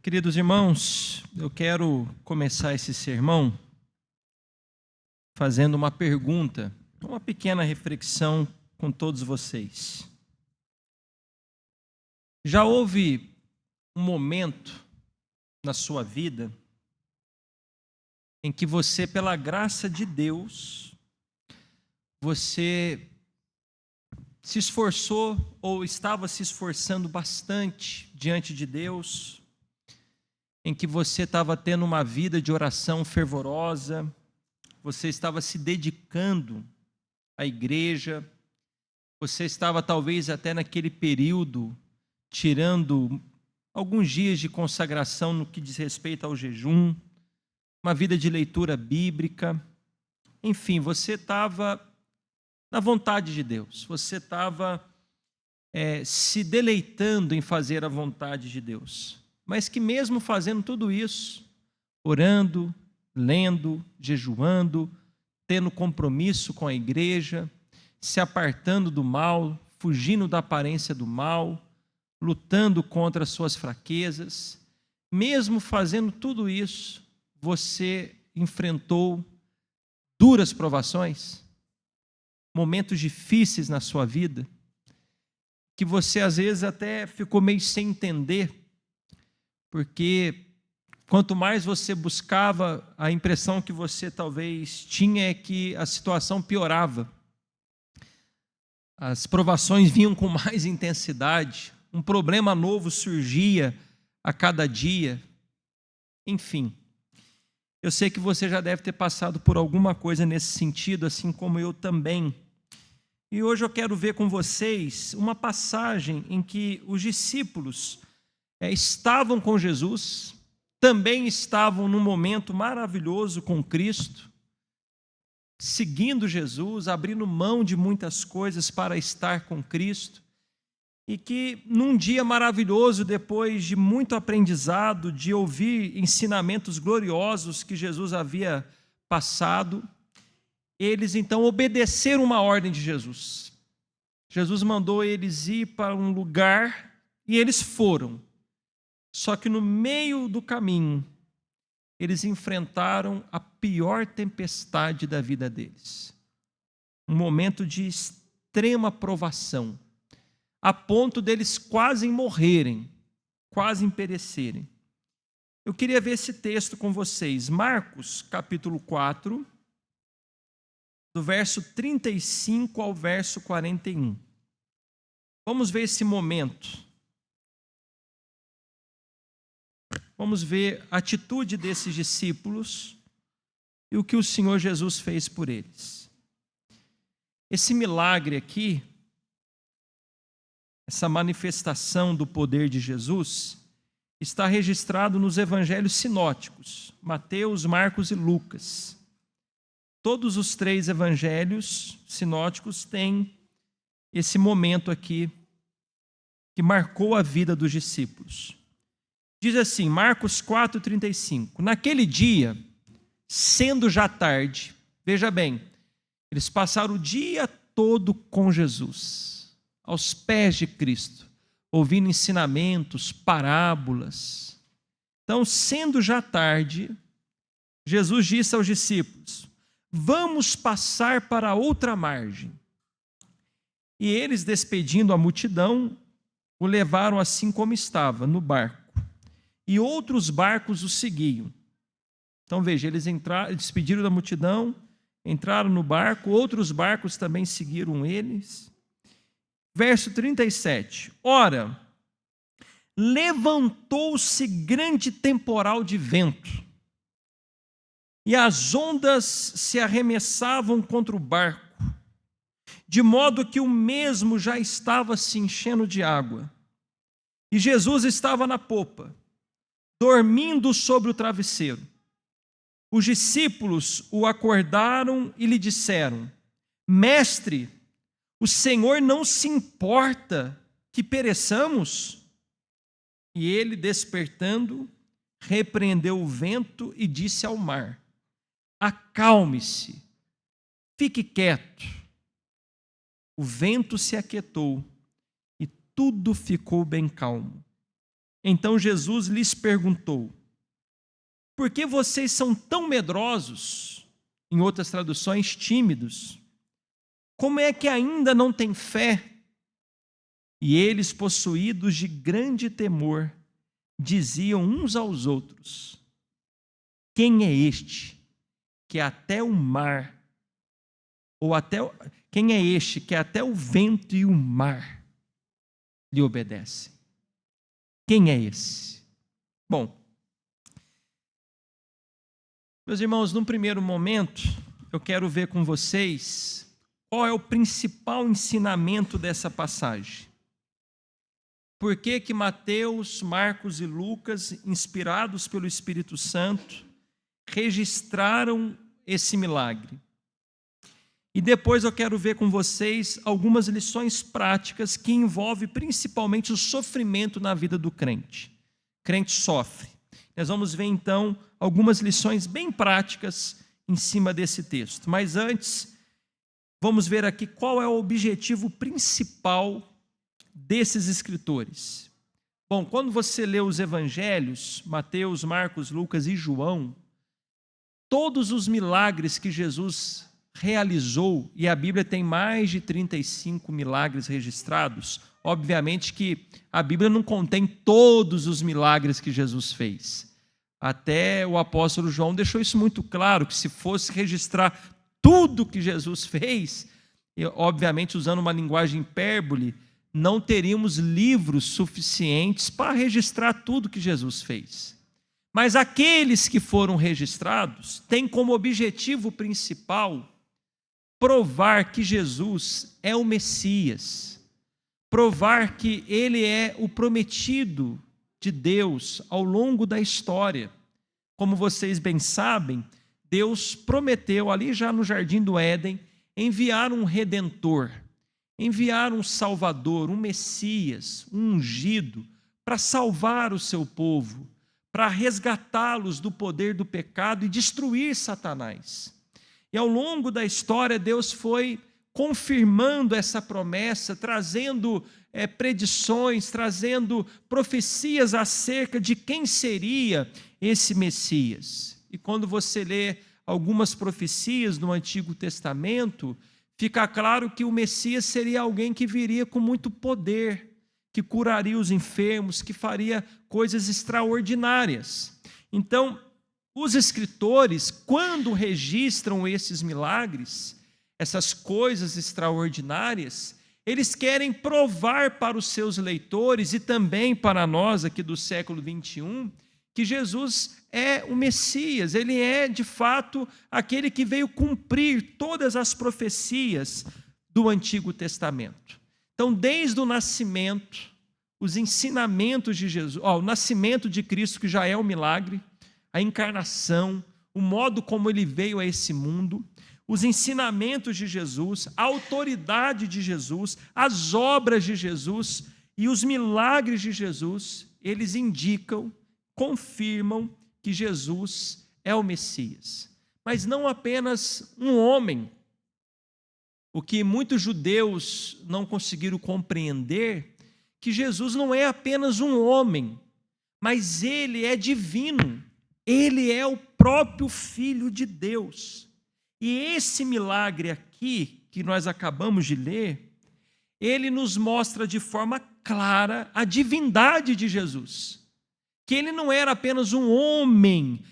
Queridos irmãos, eu quero começar esse sermão fazendo uma pergunta, uma pequena reflexão com todos vocês. Já houve um momento na sua vida em que você, pela graça de Deus, você se esforçou ou estava se esforçando bastante diante de Deus, em que você estava tendo uma vida de oração fervorosa, você estava se dedicando à igreja, você estava talvez até naquele período tirando alguns dias de consagração no que diz respeito ao jejum, uma vida de leitura bíblica, enfim, você estava na vontade de Deus, você estava se deleitando em fazer a vontade de Deus. Mas que mesmo fazendo tudo isso, orando, lendo, jejuando, tendo compromisso com a igreja, se apartando do mal, fugindo da aparência do mal, lutando contra as suas fraquezas, mesmo fazendo tudo isso, você enfrentou duras provações, momentos difíceis na sua vida, que você às vezes até ficou meio sem entender, porque quanto mais você buscava, a impressão que você talvez tinha é que a situação piorava. As provações vinham com mais intensidade, um problema novo surgia a cada dia. Enfim, eu sei que você já deve ter passado por alguma coisa nesse sentido, assim como eu também. E hoje eu quero ver com vocês uma passagem em que os discípulos estavam com Jesus, também estavam num momento maravilhoso com Cristo, seguindo Jesus, abrindo mão de muitas coisas para estar com Cristo, e que num dia maravilhoso, depois de muito aprendizado, de ouvir ensinamentos gloriosos que Jesus havia passado, eles então obedeceram uma ordem de Jesus. Jesus mandou eles ir para um lugar e eles foram. Só que no meio do caminho, eles enfrentaram a pior tempestade da vida deles. Um momento de extrema provação, a ponto deles quase morrerem, quase perecerem. Eu queria ver esse texto com vocês, Marcos, capítulo 4, do verso 35 ao verso 41. Vamos ver esse momento. Vamos ver a atitude desses discípulos e o que o Senhor Jesus fez por eles. Esse milagre aqui, essa manifestação do poder de Jesus, está registrado nos evangelhos sinóticos, Mateus, Marcos e Lucas. Todos os três evangelhos sinóticos têm esse momento aqui que marcou a vida dos discípulos. Diz assim, Marcos 4,35, naquele dia, sendo já tarde, veja bem, eles passaram o dia todo com Jesus, aos pés de Cristo, ouvindo ensinamentos, parábolas. Então, sendo já tarde, Jesus disse aos discípulos, vamos passar para outra margem. E eles, despedindo a multidão, o levaram assim como estava, no barco. E outros barcos o seguiam. Então veja, eles despediram da multidão, entraram no barco, outros barcos também seguiram eles. Verso 37, ora, levantou-se grande temporal de vento, e as ondas se arremessavam contra o barco, de modo que o mesmo já estava se enchendo de água. E Jesus estava na popa, dormindo sobre o travesseiro. Os discípulos o acordaram e lhe disseram, mestre, o Senhor não se importa que pereçamos? E ele, despertando, repreendeu o vento e disse ao mar, acalme-se, fique quieto. O vento se aquietou e tudo ficou bem calmo. Então Jesus lhes perguntou: por que vocês são tão medrosos? Em outras traduções, tímidos. Como é que ainda não têm fé? E eles, possuídos de grande temor, diziam uns aos outros: quem é este que até o mar, quem é este que até o vento e o mar lhe obedecem? Quem é esse? Bom, meus irmãos, num primeiro momento, eu quero ver com vocês qual é o principal ensinamento dessa passagem. Por que que Mateus, Marcos e Lucas, inspirados pelo Espírito Santo, registraram esse milagre? E depois eu quero ver com vocês algumas lições práticas que envolvem principalmente o sofrimento na vida do crente. O crente sofre. Nós vamos ver então algumas lições bem práticas em cima desse texto. Mas antes, vamos ver aqui qual é o objetivo principal desses escritores. Bom, quando você lê os evangelhos, Mateus, Marcos, Lucas e João, todos os milagres que Jesus realizou, e a Bíblia tem mais de 35 milagres registrados, obviamente que a Bíblia não contém todos os milagres que Jesus fez. Até o apóstolo João deixou isso muito claro, que se fosse registrar tudo que Jesus fez, obviamente usando uma linguagem hipérbole, não teríamos livros suficientes para registrar tudo que Jesus fez. Mas aqueles que foram registrados têm como objetivo principal provar que Jesus é o Messias, provar que ele é o prometido de Deus ao longo da história. Como vocês bem sabem, Deus prometeu ali já no Jardim do Éden enviar um Redentor, enviar um Salvador, um Messias, um ungido, para salvar o seu povo, para resgatá-los do poder do pecado e destruir Satanás. E ao longo da história, Deus foi confirmando essa promessa, trazendo predições, trazendo profecias acerca de quem seria esse Messias. E quando você lê algumas profecias no Antigo Testamento, fica claro que o Messias seria alguém que viria com muito poder, que curaria os enfermos, que faria coisas extraordinárias. Então, os escritores, quando registram esses milagres, essas coisas extraordinárias, eles querem provar para os seus leitores e também para nós aqui do século 21, que Jesus é o Messias, ele é de fato aquele que veio cumprir todas as profecias do Antigo Testamento. Então, desde o nascimento, os ensinamentos de Jesus, o nascimento de Cristo, que já é um milagre, a encarnação, o modo como ele veio a esse mundo, os ensinamentos de Jesus, a autoridade de Jesus, as obras de Jesus e os milagres de Jesus, eles indicam, confirmam que Jesus é o Messias. Mas não apenas um homem. O que muitos judeus não conseguiram compreender, que Jesus não é apenas um homem, mas ele é divino. Ele é o próprio Filho de Deus. E esse milagre aqui, que nós acabamos de ler, ele nos mostra de forma clara a divindade de Jesus. Que ele não era apenas um homem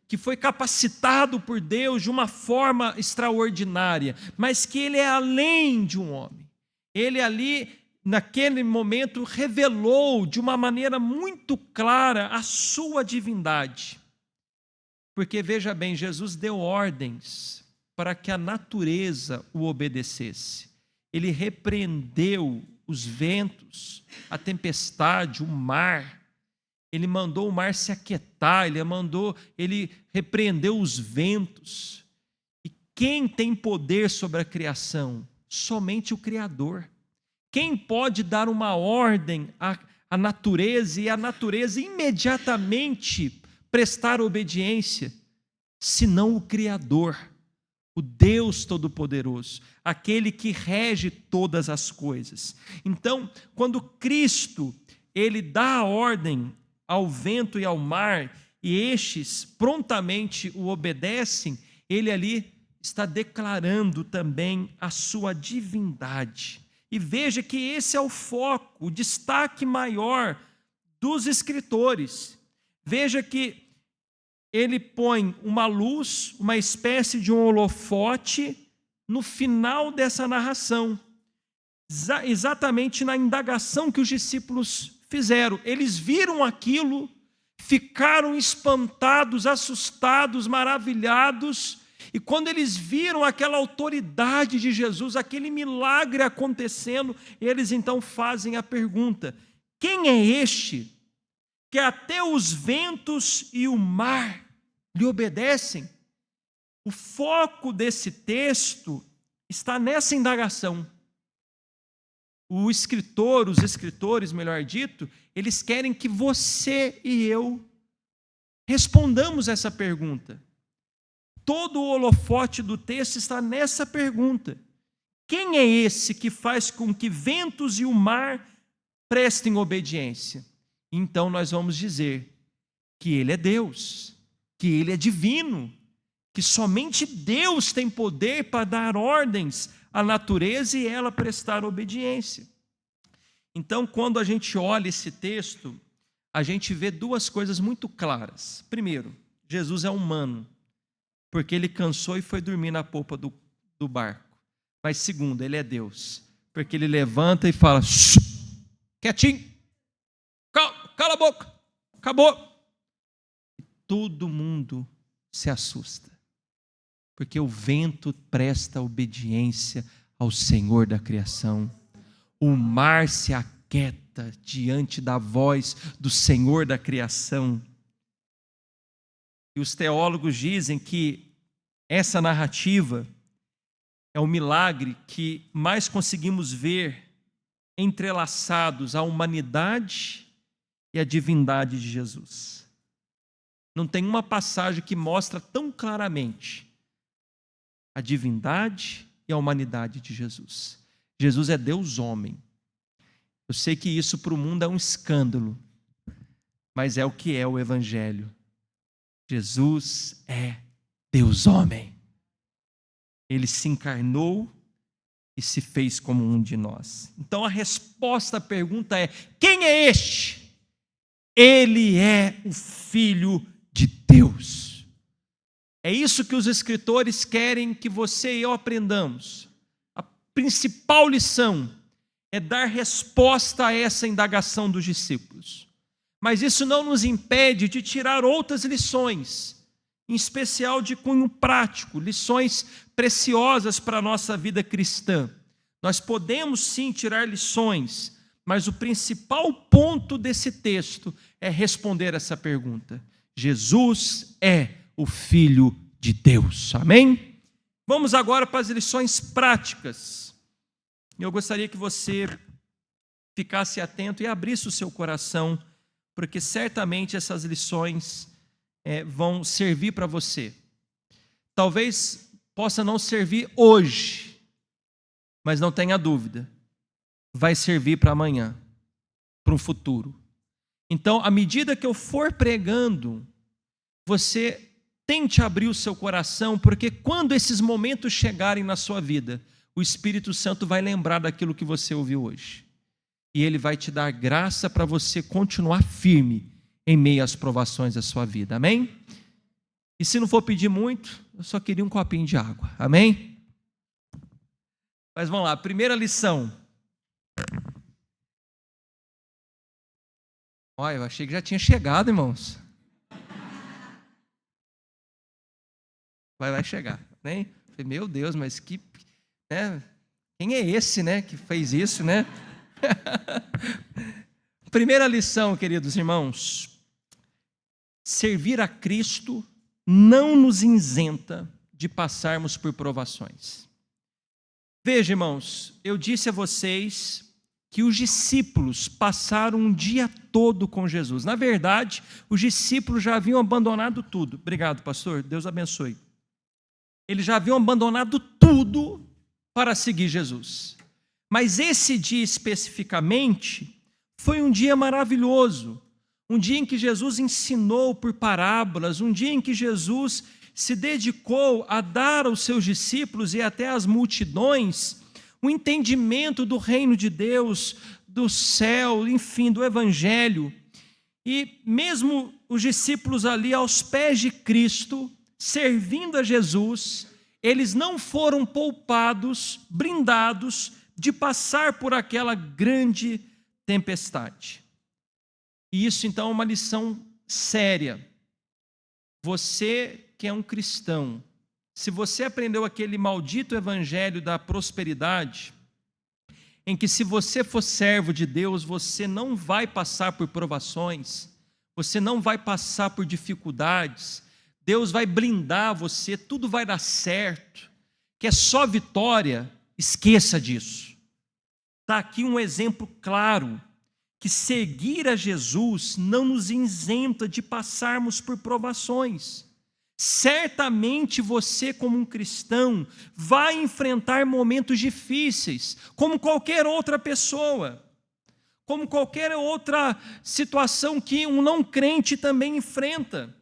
que foi capacitado por Deus de uma forma extraordinária, mas que ele é além de um homem. Ele ali, naquele momento, revelou de uma maneira muito clara a sua divindade. Porque, veja bem, Jesus deu ordens para que a natureza o obedecesse. Ele repreendeu os ventos, a tempestade, o mar. Ele mandou o mar se aquietar, ele repreendeu os ventos. E quem tem poder sobre a criação? Somente o Criador. Quem pode dar uma ordem à natureza e a natureza imediatamente prestar obediência, senão o Criador, o Deus Todo-Poderoso, aquele que rege todas as coisas. Então, quando Cristo ele dá a ordem ao vento e ao mar, e estes prontamente o obedecem, ele ali está declarando também a sua divindade. E veja que esse é o foco, o destaque maior dos escritores. Veja que ele põe uma luz, uma espécie de um holofote no final dessa narração, exatamente na indagação que os discípulos fizeram. Eles viram aquilo, ficaram espantados, assustados, maravilhados, e quando eles viram aquela autoridade de Jesus, aquele milagre acontecendo, eles então fazem a pergunta: quem é este que até os ventos e o mar lhe obedecem? O foco desse texto está nessa indagação. Os escritores, melhor dito, eles querem que você e eu respondamos essa pergunta. Todo o holofote do texto está nessa pergunta: quem é esse que faz com que ventos e o mar prestem obediência? Então nós vamos dizer que ele é Deus, que ele é divino, que somente Deus tem poder para dar ordens à natureza e ela prestar obediência. Então, quando a gente olha esse texto, a gente vê duas coisas muito claras. Primeiro, Jesus é humano, porque ele cansou e foi dormir na popa do barco. Mas segundo, ele é Deus, porque ele levanta e fala: quietinho, cala a boca, acabou. E todo mundo se assusta, porque o vento presta obediência ao Senhor da criação. O mar se aquieta diante da voz do Senhor da criação. E os teólogos dizem que essa narrativa é o milagre que mais conseguimos ver entrelaçados à humanidade e à divindade de Jesus. Não tem uma passagem que mostra tão claramente a divindade e a humanidade de Jesus. Jesus é Deus homem. Eu sei que isso para o mundo é um escândalo, mas é o que é o Evangelho. Jesus é Deus homem. Ele se encarnou e se fez como um de nós. Então a resposta à pergunta é: quem é este? Ele é o Filho de Deus. É isso que os escritores querem que você e eu aprendamos. A principal lição é dar resposta a essa indagação dos discípulos. Mas isso não nos impede de tirar outras lições, em especial de cunho prático, lições preciosas para a nossa vida cristã. Nós podemos sim tirar lições, mas o principal ponto desse texto é responder essa pergunta: Jesus é o Filho de Deus. Amém? Vamos agora para as lições práticas. Eu gostaria que você ficasse atento e abrisse o seu coração, porque certamente essas lições vão servir para você. Talvez possa não servir hoje, mas não tenha dúvida, vai servir para amanhã, para um futuro. Então, à medida que eu for pregando, você tente abrir o seu coração, porque quando esses momentos chegarem na sua vida, o Espírito Santo vai lembrar daquilo que você ouviu hoje. E ele vai te dar graça para você continuar firme em meio às provações da sua vida. Amém? E se não for pedir muito, eu só queria um copinho de água. Amém? Mas vamos lá, primeira lição. Olha, eu achei que já tinha chegado, irmãos. Vai chegar, né? Falei, meu Deus, mas que... né? Quem é esse, né, que fez isso, né? Primeira lição, queridos irmãos: servir a Cristo não nos isenta de passarmos por provações. Veja, irmãos, eu disse a vocês que os discípulos passaram um dia todo com Jesus. Na verdade, os discípulos já haviam abandonado tudo. Obrigado, pastor, Deus abençoe. Eles já haviam abandonado tudo para seguir Jesus. Mas esse dia especificamente Foi um dia maravilhoso, um dia em que Jesus ensinou por parábolas, um dia em que Jesus se dedicou a dar aos seus discípulos e até às multidões o entendimento do reino de Deus, do céu, enfim, do evangelho. E mesmo os discípulos ali aos pés de Cristo, servindo a Jesus, eles não foram poupados, blindados de passar por aquela grande tempestade. E isso então é uma lição séria. Você que é um cristão, se você aprendeu aquele maldito evangelho da prosperidade, em que se você for servo de Deus, você não vai passar por provações, você não vai passar por dificuldades, Deus vai blindar você, tudo vai dar certo, que é só vitória, esqueça disso. Está aqui um exemplo claro, que seguir a Jesus não nos isenta de passarmos por provações. Certamente você, como um cristão, vai enfrentar momentos difíceis, como qualquer outra pessoa, como qualquer outra situação que um não crente também enfrenta.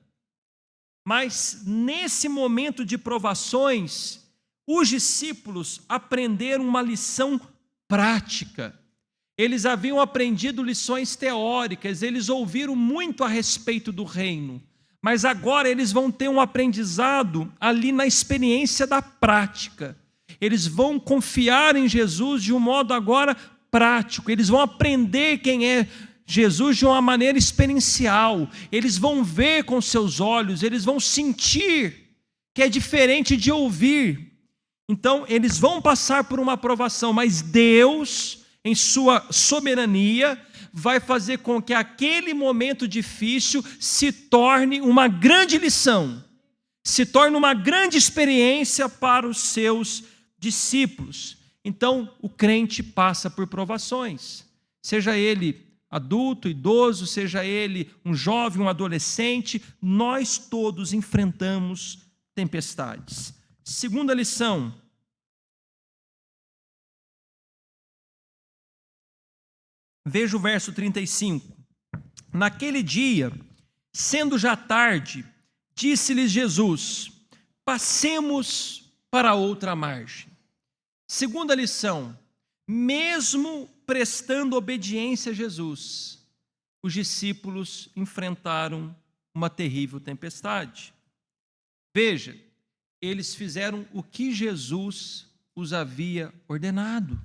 Mas nesse momento de provações, os discípulos aprenderam uma lição prática. Eles haviam aprendido lições teóricas, eles ouviram muito a respeito do reino, mas agora eles vão ter um aprendizado ali na experiência da prática. Eles vão confiar em Jesus de um modo agora prático, eles vão aprender quem é Jesus de uma maneira experiencial, eles vão ver com seus olhos, eles vão sentir, que é diferente de ouvir. Então eles vão passar por uma provação, mas Deus, em sua soberania, vai fazer com que aquele momento difícil se torne uma grande lição, se torne uma grande experiência para os seus discípulos. Então, o crente passa por provações, seja ele adulto, idoso, seja ele um jovem, um adolescente, nós todos enfrentamos tempestades. Segunda lição: veja o verso 35. Naquele dia, sendo já tarde, disse-lhes Jesus: passemos para outra margem. Segunda lição: mesmo prestando obediência a Jesus, os discípulos enfrentaram uma terrível tempestade. Veja, eles fizeram o que Jesus os havia ordenado.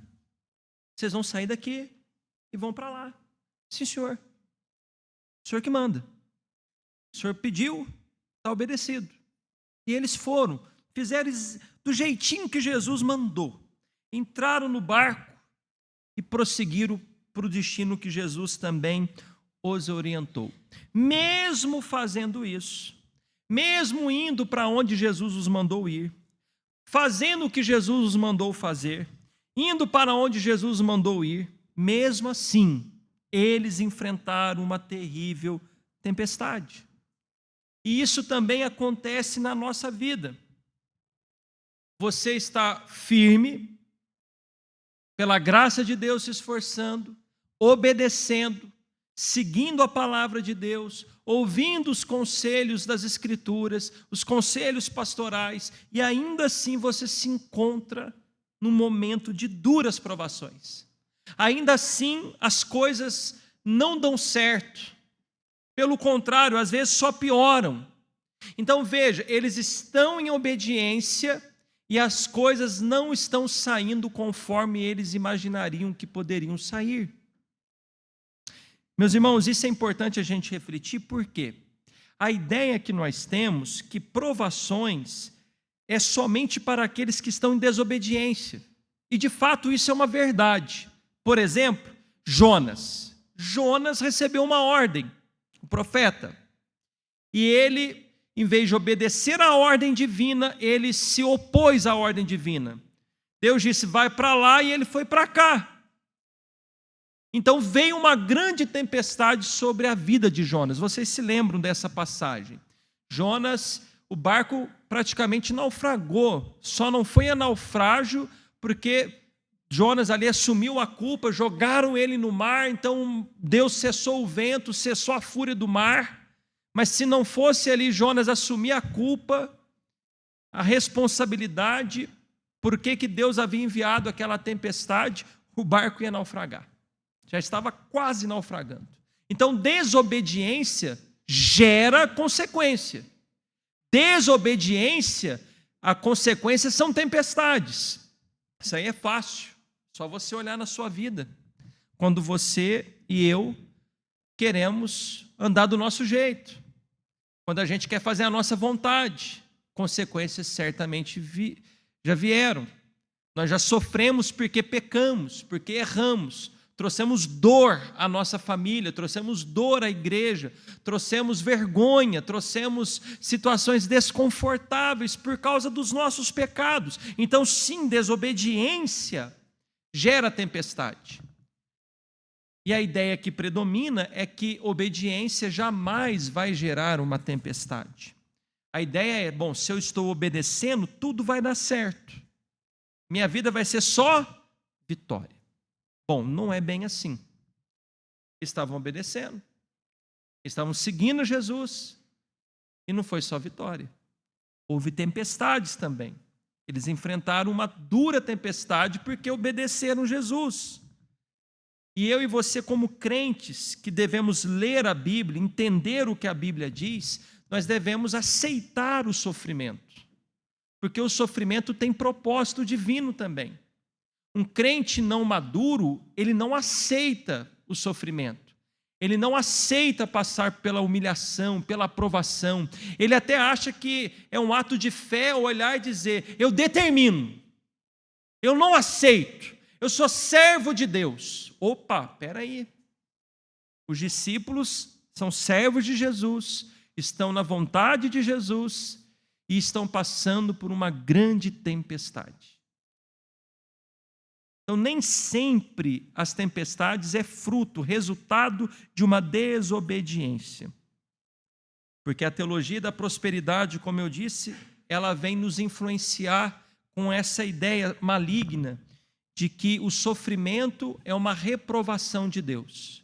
Vocês vão sair daqui e vão para lá. Sim, senhor. O senhor que manda. O senhor pediu, está obedecido. E eles foram, fizeram do jeitinho que Jesus mandou. Entraram no barco e prosseguiram para o destino que Jesus também os orientou. Mesmo fazendo isso, mesmo indo para onde Jesus os mandou ir, fazendo o que Jesus os mandou fazer, indo para onde Jesus os mandou ir, mesmo assim, eles enfrentaram uma terrível tempestade. E isso também acontece na nossa vida. Você está firme, pela graça de Deus, se esforçando, obedecendo, seguindo a palavra de Deus, ouvindo os conselhos das Escrituras, os conselhos pastorais, e ainda assim você se encontra num momento de duras provações. Ainda assim, as coisas não dão certo. Pelo contrário, às vezes só pioram. Então veja, eles estão em obediência e as coisas não estão saindo conforme eles imaginariam que poderiam sair. Meus irmãos, isso é importante a gente refletir, porque a ideia que nós temos que provações é somente para aqueles que estão em desobediência. E de fato isso é uma verdade. Por exemplo, Jonas. Jonas recebeu uma ordem, o profeta, e ele, em vez de obedecer à ordem divina, ele se opôs à ordem divina. Deus disse, vai para lá, e ele foi para cá. Então veio uma grande tempestade sobre a vida de Jonas. Vocês se lembram dessa passagem? Jonas, o barco praticamente naufragou. Só não foi a naufrágio porque Jonas ali assumiu a culpa, jogaram ele no mar, então Deus cessou o vento, cessou a fúria do mar. Mas se não fosse ali Jonas assumir a culpa, a responsabilidade, por que Deus havia enviado aquela tempestade, o barco ia naufragar. Já estava quase naufragando. Então, desobediência gera consequência. Desobediência, a consequência são tempestades. Isso aí é fácil, só você olhar na sua vida. Quando você e eu queremos andar do nosso jeito, quando a gente quer fazer a nossa vontade, consequências certamente já vieram. Nós já sofremos porque pecamos, porque erramos, trouxemos dor à nossa família, trouxemos dor à igreja, trouxemos vergonha, trouxemos situações desconfortáveis por causa dos nossos pecados. Então, sim, desobediência gera tempestade. E a ideia que predomina é que obediência jamais vai gerar uma tempestade. A ideia é, bom, se eu estou obedecendo, tudo vai dar certo. Minha vida vai ser só vitória. Bom, não é bem assim. Estavam obedecendo, estavam seguindo Jesus, e não foi só vitória. Houve tempestades também. Eles enfrentaram uma dura tempestade porque obedeceram Jesus. E eu e você, como crentes, que devemos ler a Bíblia, entender o que a Bíblia diz, nós devemos aceitar o sofrimento, porque o sofrimento tem propósito divino também. Um crente não maduro, ele não aceita o sofrimento, ele não aceita passar pela humilhação, pela provação. Ele até acha que é um ato de fé olhar e dizer: eu determino, eu não aceito, eu sou servo de Deus. Opa, espera aí. Os discípulos são servos de Jesus, estão na vontade de Jesus e estão passando por uma grande tempestade. Então, nem sempre as tempestades é fruto, resultado de uma desobediência. Porque a teologia da prosperidade, como eu disse, ela vem nos influenciar com essa ideia maligna de que o sofrimento é uma reprovação de Deus.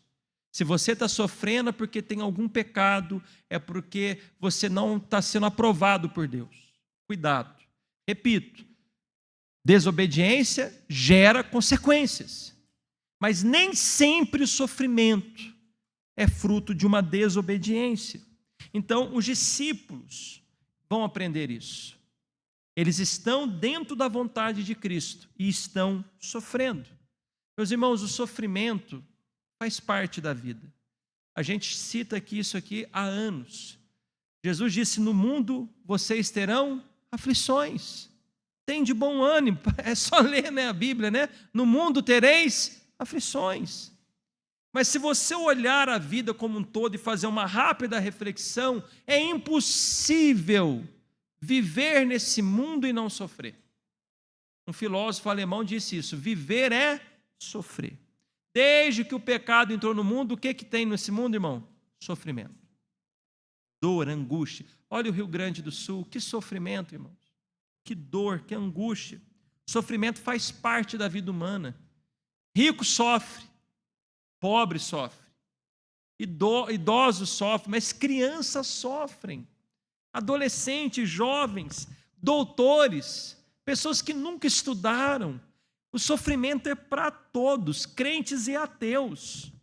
Se você está sofrendo é porque tem algum pecado, é porque você não está sendo aprovado por Deus. Cuidado. Repito, desobediência gera consequências, mas nem sempre o sofrimento é fruto de uma desobediência. Então, os discípulos vão aprender isso. Eles estão dentro da vontade de Cristo e estão sofrendo. Meus irmãos, o sofrimento faz parte da vida. A gente cita aqui isso aqui há anos. Jesus disse: no mundo vocês terão aflições. Tem de bom ânimo, é só ler, né, a Bíblia, né? No mundo tereis aflições. Mas se você olhar a vida como um todo e fazer uma rápida reflexão, é impossível viver nesse mundo e não sofrer. Um filósofo alemão disse isso: viver é sofrer. Desde que o pecado entrou no mundo, o que tem nesse mundo, irmão? Sofrimento. Dor, angústia. Olha o Rio Grande do Sul, que sofrimento, irmãos. Que dor, que angústia. Sofrimento faz parte da vida humana. Rico sofre, pobre sofre, idosos sofrem, mas crianças sofrem, adolescentes, jovens, doutores, pessoas que nunca estudaram. O sofrimento é para todos, crentes e ateus.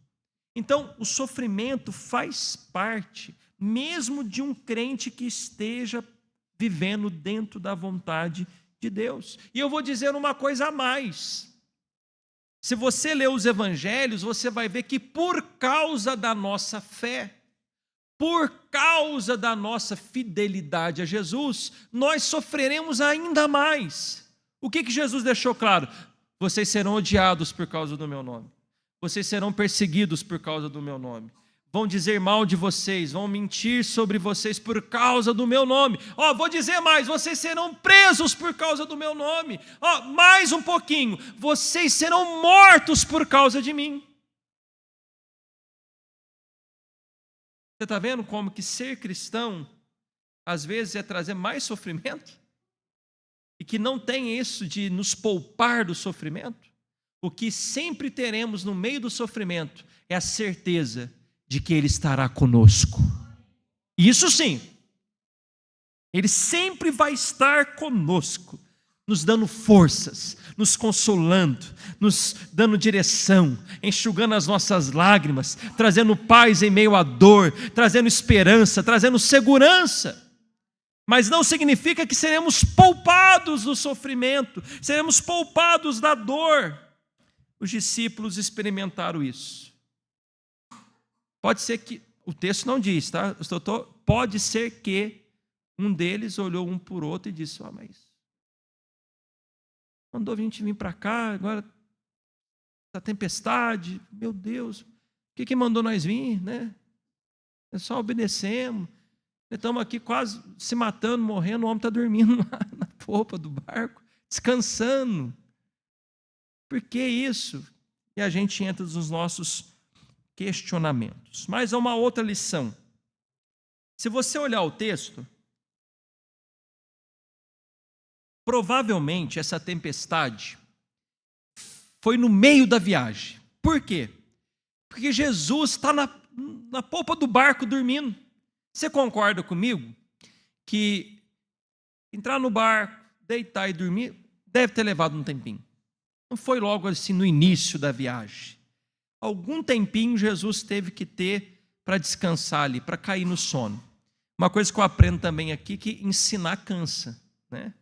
Então, o sofrimento faz parte, mesmo de um crente que esteja vivendo dentro da vontade de Deus. E eu vou dizer uma coisa a mais. Se você ler os evangelhos, você vai ver que por causa da nossa fé, por causa da nossa fidelidade a Jesus, nós sofreremos ainda mais. O que Jesus deixou claro? Vocês serão odiados por causa do meu nome. Vocês serão perseguidos por causa do meu nome. Vão dizer mal de vocês, vão mentir sobre vocês por causa do meu nome. Vou dizer mais, vocês serão presos por causa do meu nome. Mais um pouquinho, vocês serão mortos por causa de mim. Você está vendo como que ser cristão, às vezes, é trazer mais sofrimento? E que não tem isso de nos poupar do sofrimento? o que sempre teremos no meio do sofrimento é a certeza de que Ele estará conosco. Isso sim, Ele sempre vai estar conosco, nos dando forças, nos consolando, nos dando direção, enxugando as nossas lágrimas, trazendo paz em meio à dor, trazendo esperança, trazendo segurança. Mas não significa que seremos poupados do sofrimento, seremos poupados da dor. Os discípulos experimentaram isso. Pode ser que, o texto não diz, tá? Pode ser que um deles olhou um por outro e disse: mas mandou a gente vir para cá, agora está tempestade, meu Deus, o que mandou nós vir, né? É só obedecemos. Estamos aqui quase se matando, morrendo, o homem está dormindo na popa do barco, descansando. Por que isso? E a gente entra nos nossos questionamentos. Mas há uma outra lição. Se você olhar o texto, provavelmente essa tempestade foi no meio da viagem. Por quê? Porque Jesus está na popa do barco dormindo. Você concorda comigo que entrar no barco, deitar e dormir, deve ter levado um tempinho? Não foi logo assim no início da viagem. Algum tempinho Jesus teve que ter para descansar ali, para cair no sono. Uma coisa que eu aprendo também aqui, que ensinar cansa, né?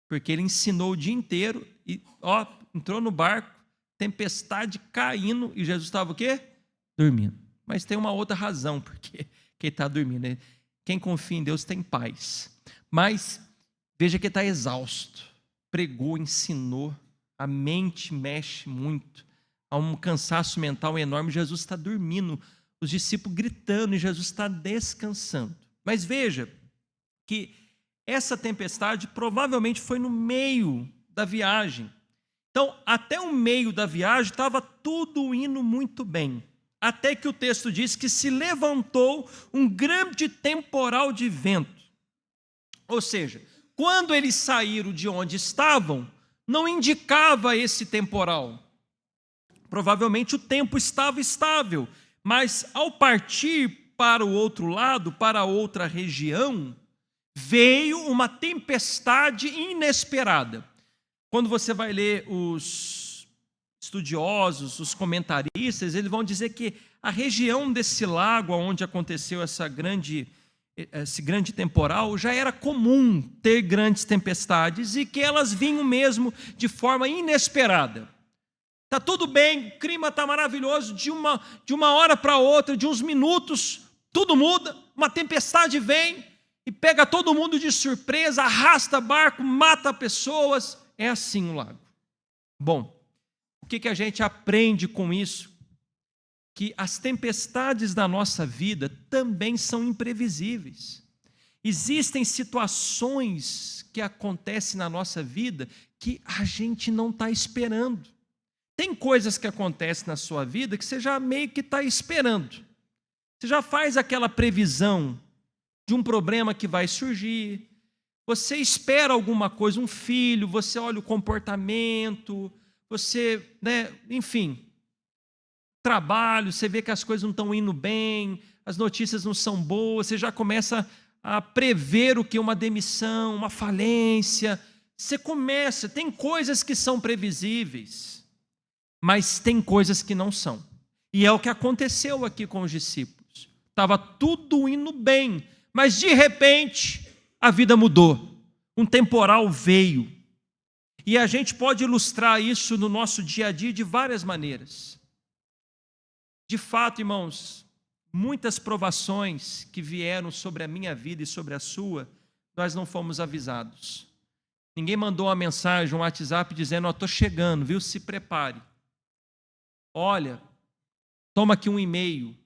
Porque ele ensinou o dia inteiro e entrou no barco, tempestade caindo, e Jesus estava o quê? Dormindo. Mas tem uma outra razão, porque ele está dormindo, né? Quem confia em Deus tem paz. Mas veja que ele está exausto. Pregou, ensinou, a mente mexe muito. Há um cansaço mental enorme. Jesus está dormindo, os discípulos gritando, e Jesus está descansando. Mas veja que essa tempestade provavelmente foi no meio da viagem. Então, até o meio da viagem estava tudo indo muito bem. Até que o texto diz que se levantou um grande temporal de vento. Ou seja, quando eles saíram de onde estavam, não indicava esse temporal. Provavelmente o tempo estava estável, mas ao partir para o outro lado, para outra região, veio uma tempestade inesperada. Quando você vai ler os estudiosos, os comentaristas, eles vão dizer que a região desse lago onde aconteceu esse grande temporal, já era comum ter grandes tempestades e que elas vinham mesmo de forma inesperada. Está tudo bem, o clima está maravilhoso, de uma hora para outra, de uns minutos, tudo muda, uma tempestade vem e pega todo mundo de surpresa, arrasta barco, mata pessoas. É assim o lago. Bom, o que a gente aprende com isso? Que as tempestades da nossa vida também são imprevisíveis. Existem situações que acontecem na nossa vida que a gente não está esperando. Tem coisas que acontecem na sua vida que você já meio que está esperando. Você já faz aquela previsão de um problema que vai surgir. Você espera alguma coisa, um filho, você olha o comportamento, você, enfim, trabalho, você vê que as coisas não estão indo bem, as notícias não são boas, você já começa a prever o que é uma demissão, uma falência. Você começa, tem coisas que são previsíveis, mas tem coisas que não são. E é o que aconteceu aqui com os discípulos. Estava tudo indo bem, mas de repente a vida mudou. Um temporal veio. E a gente pode ilustrar isso no nosso dia a dia de várias maneiras. De fato, irmãos, muitas provações que vieram sobre a minha vida e sobre a sua, nós não fomos avisados. Ninguém mandou uma mensagem, um WhatsApp dizendo: estou chegando, viu? Se prepare. Olha, toma aqui um e-mail.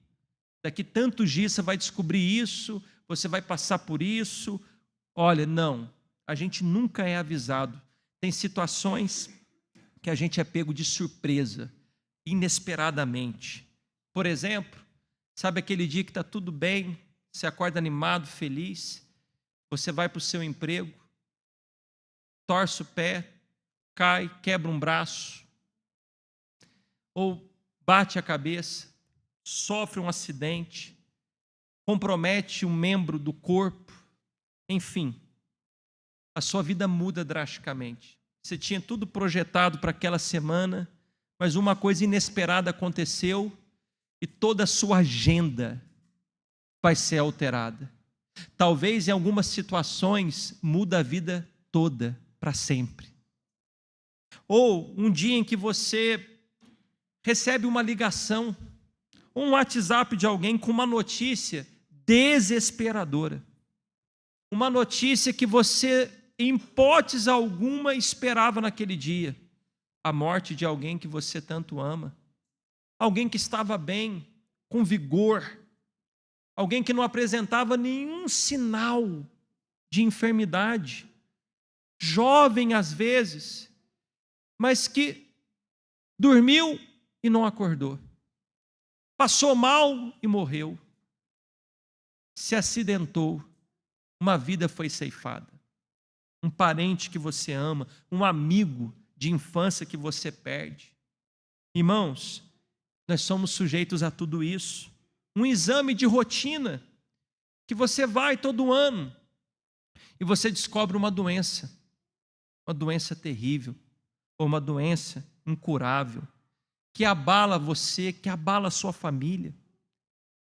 Daqui tantos dias você vai descobrir isso, você vai passar por isso. Olha, não, a gente nunca é avisado. Tem situações que a gente é pego de surpresa, inesperadamente. Por exemplo, sabe aquele dia que está tudo bem, você acorda animado, feliz, você vai para o seu emprego, torce o pé, cai, quebra um braço, ou bate a cabeça, sofre um acidente, compromete um membro do corpo, enfim, a sua vida muda drasticamente. Você tinha tudo projetado para aquela semana, mas uma coisa inesperada aconteceu e toda a sua agenda vai ser alterada. Talvez em algumas situações muda a vida toda, para sempre. Ou um dia em que você recebe uma ligação, um WhatsApp de alguém com uma notícia desesperadora. Uma notícia que você, em hipótese alguma, esperava naquele dia. A morte de alguém que você tanto ama. Alguém que estava bem, com vigor. Alguém que não apresentava nenhum sinal de enfermidade. Jovem às vezes, mas que dormiu e não acordou. Passou mal e morreu. Se acidentou. Uma vida foi ceifada. Um parente que você ama, um amigo de infância que você perde. Irmãos, nós somos sujeitos a tudo isso. Um exame de rotina que você vai todo ano e você descobre uma doença terrível, ou uma doença incurável, que abala você, que abala a sua família.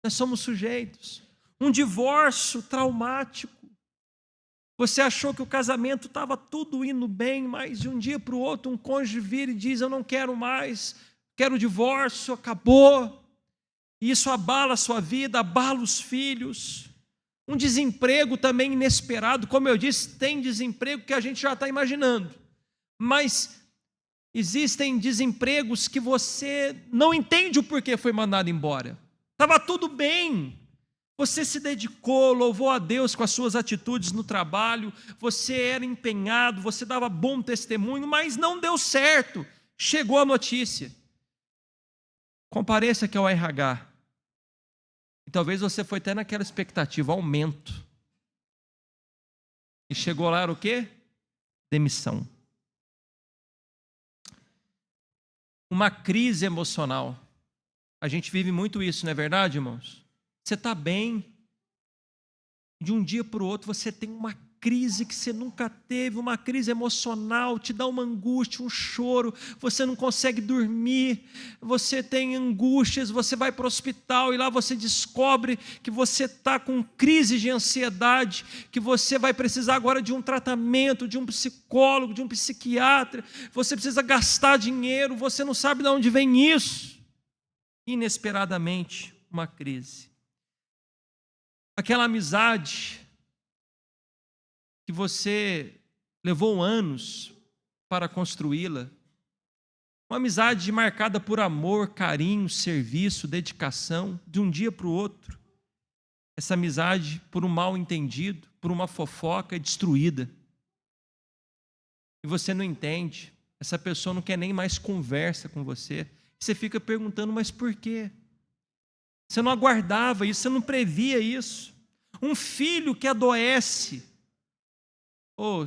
Nós somos sujeitos. Um divórcio traumático. Você achou que o casamento estava tudo indo bem, mas de um dia para o outro um cônjuge vira e diz: eu não quero mais, quero o divórcio, acabou. E isso abala a sua vida, abala os filhos. Um desemprego também inesperado, como eu disse, tem desemprego que a gente já está imaginando. Mas existem desempregos que você não entende o porquê foi mandado embora. Estava tudo bem. Você se dedicou, louvou a Deus com as suas atitudes no trabalho, você era empenhado, você dava bom testemunho, mas não deu certo. Chegou a notícia. Compareça aqui ao RH. E talvez você foi até naquela expectativa, aumento. E chegou lá, era o quê? Demissão. Uma crise emocional. A gente vive muito isso, não é verdade, irmãos? Você está bem, de um dia para o outro você tem uma crise que você nunca teve, uma crise emocional, te dá uma angústia, um choro, você não consegue dormir, você tem angústias, você vai para o hospital e lá você descobre que você está com crise de ansiedade, que você vai precisar agora de um tratamento, de um psicólogo, de um psiquiatra, você precisa gastar dinheiro, você não sabe de onde vem isso. Inesperadamente, uma crise. Aquela amizade que você levou anos para construí-la, uma amizade marcada por amor, carinho, serviço, dedicação, de um dia para o outro. Essa amizade, por um mal entendido, por uma fofoca, é destruída. E você não entende, essa pessoa não quer nem mais conversa com você. Você fica perguntando, mas por quê? Você não aguardava isso, você não previa isso. Um filho que adoece.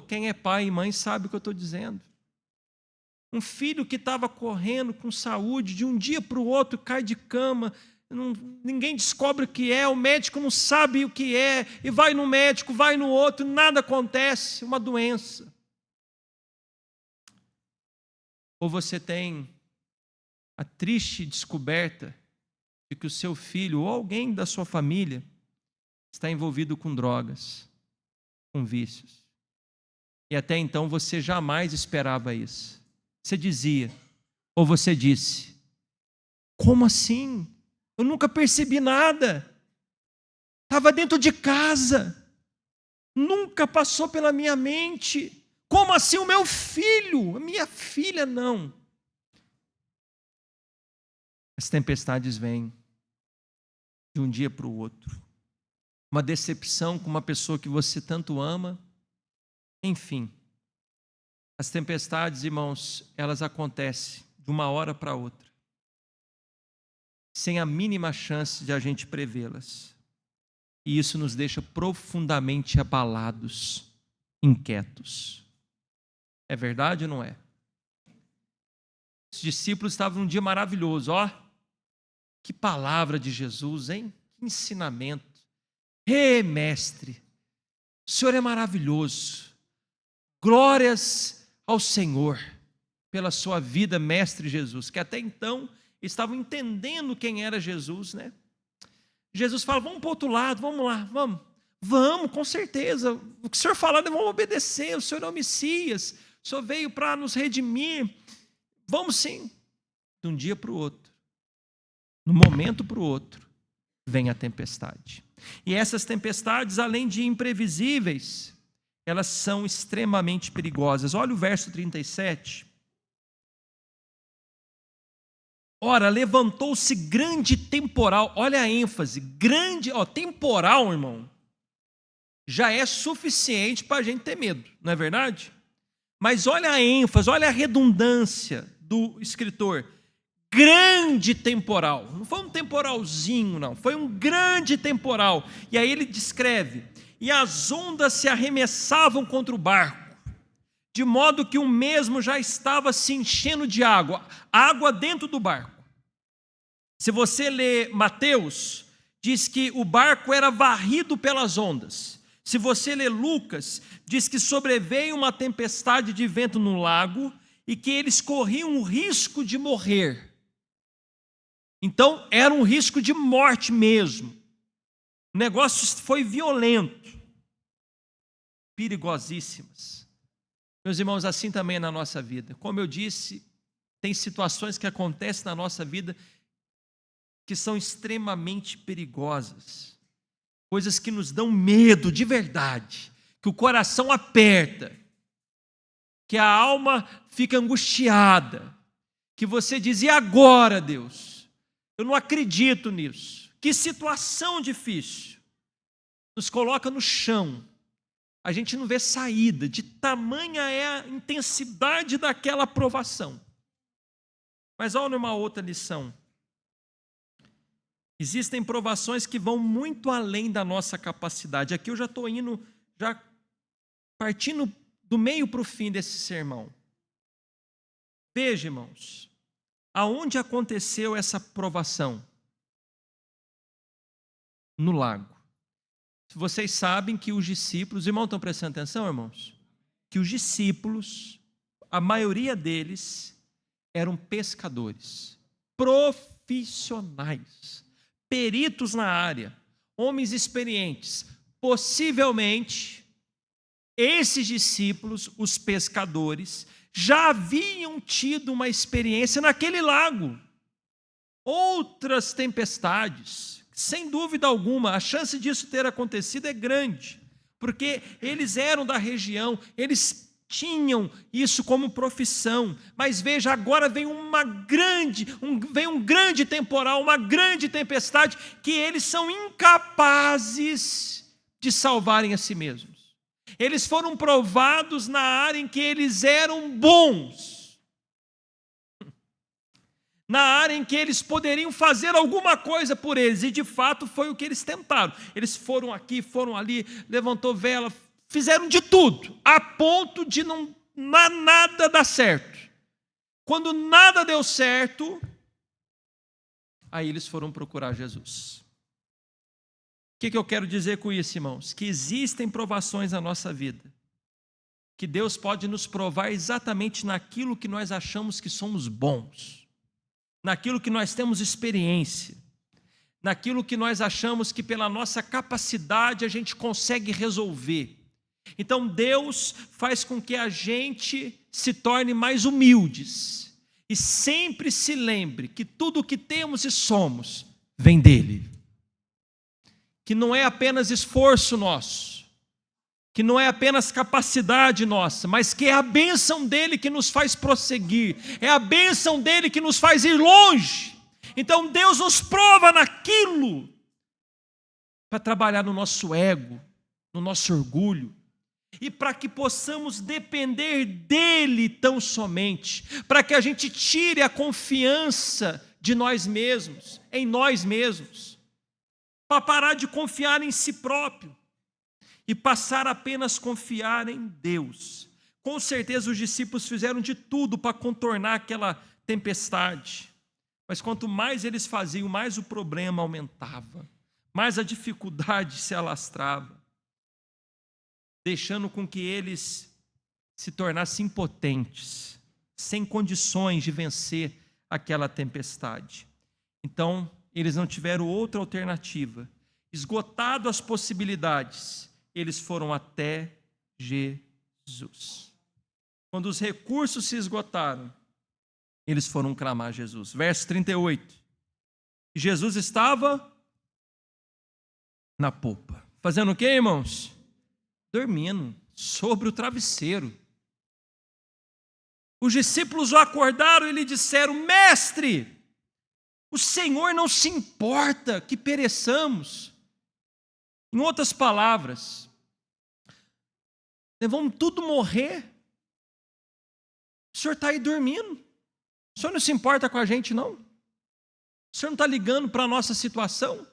Quem é pai e mãe sabe o que eu estou dizendo. Um filho que estava correndo com saúde, de um dia para o outro cai de cama, ninguém descobre o que é, o médico não sabe o que é, e vai no médico, vai no outro, nada acontece, uma doença. Ou você tem a triste descoberta de que o seu filho ou alguém da sua família está envolvido com drogas, com vícios. E até então você jamais esperava isso. Você dizia, ou você disse, como assim? Eu nunca percebi nada. Estava dentro de casa. Nunca passou pela minha mente. Como assim o meu filho? A minha filha não. As tempestades vêm de um dia para o outro. Uma decepção com uma pessoa que você tanto ama. Enfim, as tempestades, irmãos, elas acontecem de uma hora para outra, sem a mínima chance de a gente prevê-las. E isso nos deixa profundamente abalados, inquietos. É verdade ou não é? Os discípulos estavam num dia maravilhoso, ó. Que palavra de Jesus, hein? Que ensinamento. Mestre, o Senhor é maravilhoso. Glórias ao Senhor pela sua vida, Mestre Jesus, que até então estavam entendendo quem era Jesus, né? Jesus fala, vamos para o outro lado, vamos lá, vamos, com certeza. O que o Senhor falar, nós vamos obedecer. O Senhor é o Messias, o Senhor veio para nos redimir. Vamos sim. De um dia para o outro, no momento para o outro, vem a tempestade. E essas tempestades, além de imprevisíveis, elas são extremamente perigosas. Olha o verso 37. Ora, levantou-se grande temporal. Olha a ênfase, grande, temporal, irmão. Já é suficiente para a gente ter medo, não é verdade? Mas olha a ênfase, olha a redundância do escritor. Grande temporal. Não foi um temporalzinho, não. Foi um grande temporal. E aí ele descreve: e as ondas se arremessavam contra o barco, de modo que o mesmo já estava se enchendo de água dentro do barco. Se você ler Mateus, diz que o barco era varrido pelas ondas. Se você ler Lucas, diz que sobreveio uma tempestade de vento no lago e que eles corriam o risco de morrer. Então, era um risco de morte mesmo. O negócio foi violento, perigosíssimas. Meus irmãos, assim também é na nossa vida. Como eu disse, tem situações que acontecem na nossa vida que são extremamente perigosas. Coisas que nos dão medo de verdade, que o coração aperta, que a alma fica angustiada, que você diz, e agora, Deus? Eu não acredito nisso. Que situação difícil. Nos coloca no chão. A gente não vê saída, de tamanha é a intensidade daquela provação. Mas olha uma outra lição. Existem provações que vão muito além da nossa capacidade. Aqui eu já estou indo, já partindo do meio para o fim desse sermão. Veja, irmãos, aonde aconteceu essa provação? No lago. Vocês sabem que os discípulos, irmãos, estão prestando atenção, irmãos? Que os discípulos, a maioria deles, eram pescadores, profissionais, peritos na área, homens experientes. Possivelmente, esses discípulos, os pescadores, já haviam tido uma experiência naquele lago. Outras tempestades, sem dúvida alguma, a chance disso ter acontecido é grande, porque eles eram da região, eles tinham isso como profissão. Mas veja, agora vem um grande temporal, uma grande tempestade, que eles são incapazes de salvarem a si mesmos. Eles foram provados na área em que eles eram bons, na área em que eles poderiam fazer alguma coisa por eles, e de fato foi o que eles tentaram. Eles foram aqui, foram ali, levantou vela, fizeram de tudo, a ponto de nada dar certo. Quando nada deu certo, aí eles foram procurar Jesus. O que eu quero dizer com isso, irmãos? Que existem provações na nossa vida, que Deus pode nos provar exatamente naquilo que nós achamos que somos bons, naquilo que nós temos experiência, naquilo que nós achamos que pela nossa capacidade a gente consegue resolver. Então Deus faz com que a gente se torne mais humildes e sempre se lembre que tudo o que temos e somos vem dele. Que não é apenas esforço nosso, que não é apenas capacidade nossa, mas que é a bênção dele que nos faz prosseguir, é a bênção dele que nos faz ir longe. Então Deus nos prova naquilo para trabalhar no nosso ego, no nosso orgulho, e para que possamos depender dele tão somente, para que a gente tire a confiança de nós mesmos, em nós mesmos, para parar de confiar em si próprio e passar a apenas confiar em Deus. Com certeza os discípulos fizeram de tudo para contornar aquela tempestade. Mas quanto mais eles faziam, mais o problema aumentava, mais a dificuldade se alastrava, deixando com que eles se tornassem impotentes, sem condições de vencer aquela tempestade. Então, eles não tiveram outra alternativa. Esgotado as possibilidades, eles foram até Jesus. Quando os recursos se esgotaram, eles foram clamar a Jesus. Verso 38. Jesus estava na popa. Fazendo o quê, irmãos? Dormindo sobre o travesseiro. Os discípulos o acordaram e lhe disseram: Mestre, o Senhor não se importa que pereçamos. Em outras palavras, vamos tudo morrer. O Senhor está aí dormindo. O Senhor não se importa com a gente, não? O Senhor não está ligando para a nossa situação?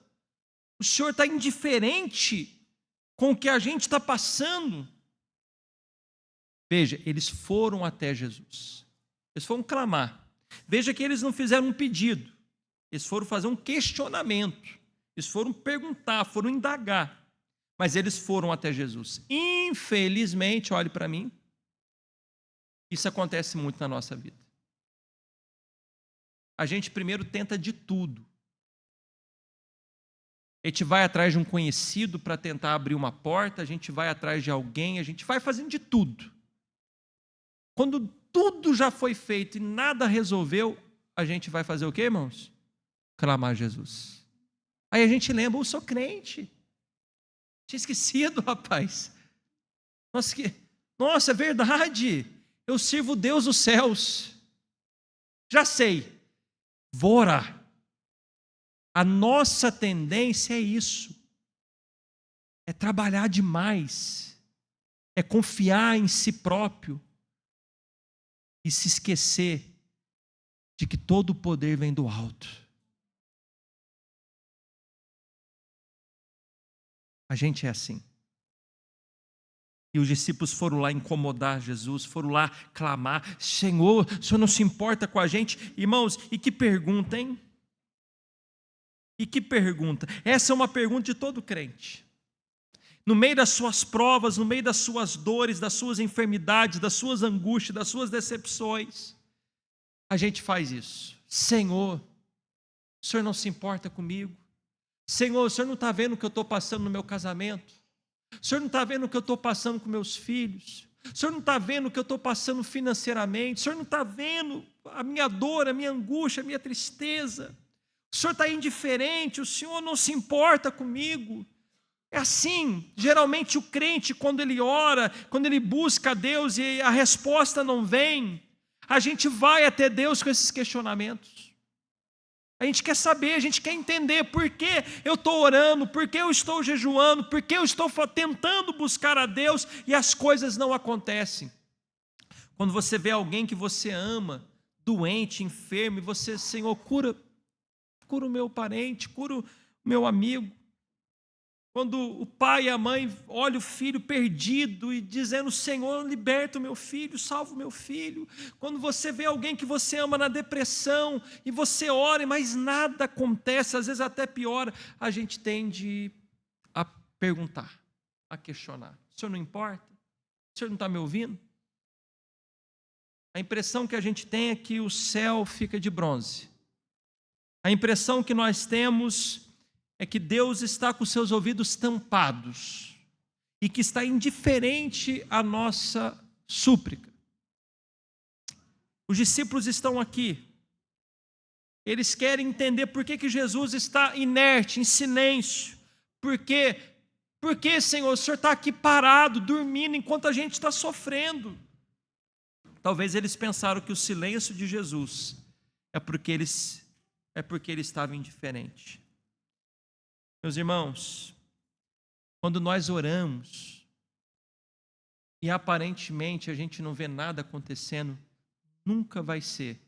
O Senhor está indiferente com o que a gente está passando? Veja, eles foram até Jesus. Eles foram clamar. Veja que eles não fizeram um pedido. Eles foram fazer um questionamento. Eles foram perguntar, foram indagar. Mas eles foram até Jesus. Infelizmente, olhe para mim, isso acontece muito na nossa vida. A gente primeiro tenta de tudo. A gente vai atrás de um conhecido para tentar abrir uma porta, a gente vai atrás de alguém, a gente vai fazendo de tudo. Quando tudo já foi feito e nada resolveu, a gente vai fazer o quê, irmãos? Clamar a Jesus. Aí a gente lembra: eu sou crente. Tinha esquecido, rapaz. Nossa, é verdade. Eu sirvo o Deus dos céus. Já sei. Vou orar. A nossa tendência é isso. É trabalhar demais. É confiar em si próprio. E se esquecer de que todo o poder vem do alto. A gente é assim. E os discípulos foram lá incomodar Jesus, foram lá clamar: Senhor, o Senhor não se importa com a gente? Irmãos, e que pergunta, hein? E que pergunta? Essa é uma pergunta de todo crente. No meio das suas provas, no meio das suas dores, das suas enfermidades, das suas angústias, das suas decepções, a gente faz isso. Senhor, o Senhor não se importa comigo? Senhor, o Senhor não está vendo o que eu estou passando no meu casamento? O Senhor não está vendo o que eu estou passando com meus filhos? O Senhor não está vendo o que eu estou passando financeiramente? O Senhor não está vendo a minha dor, a minha angústia, a minha tristeza? O Senhor está indiferente? O Senhor não se importa comigo? É assim, geralmente o crente, quando ele ora, quando ele busca a Deus e a resposta não vem, a gente vai até Deus com esses questionamentos. A gente quer saber, a gente quer entender por que eu estou orando, por que eu estou jejuando, por que eu estou tentando buscar a Deus e as coisas não acontecem. Quando você vê alguém que você ama, doente, enfermo, e você: Senhor, cura o meu parente, cura o meu amigo. Quando o pai e a mãe olham o filho perdido e dizendo: Senhor, liberta o meu filho, salva o meu filho. Quando você vê alguém que você ama na depressão e você ora, mas nada acontece, às vezes até piora, a gente tende a perguntar, a questionar: o Senhor não importa? O Senhor não está me ouvindo? A impressão que a gente tem é que o céu fica de bronze. A impressão que nós temos é que Deus está com seus ouvidos tampados e que está indiferente à nossa súplica. Os discípulos estão aqui. Eles querem entender por que Jesus está inerte, em silêncio. Por quê? Porque, Senhor, o Senhor está aqui parado, dormindo, enquanto a gente está sofrendo. Talvez eles pensaram que o silêncio de Jesus é porque ele estava indiferente. Meus irmãos, quando nós oramos e aparentemente a gente não vê nada acontecendo, nunca vai ser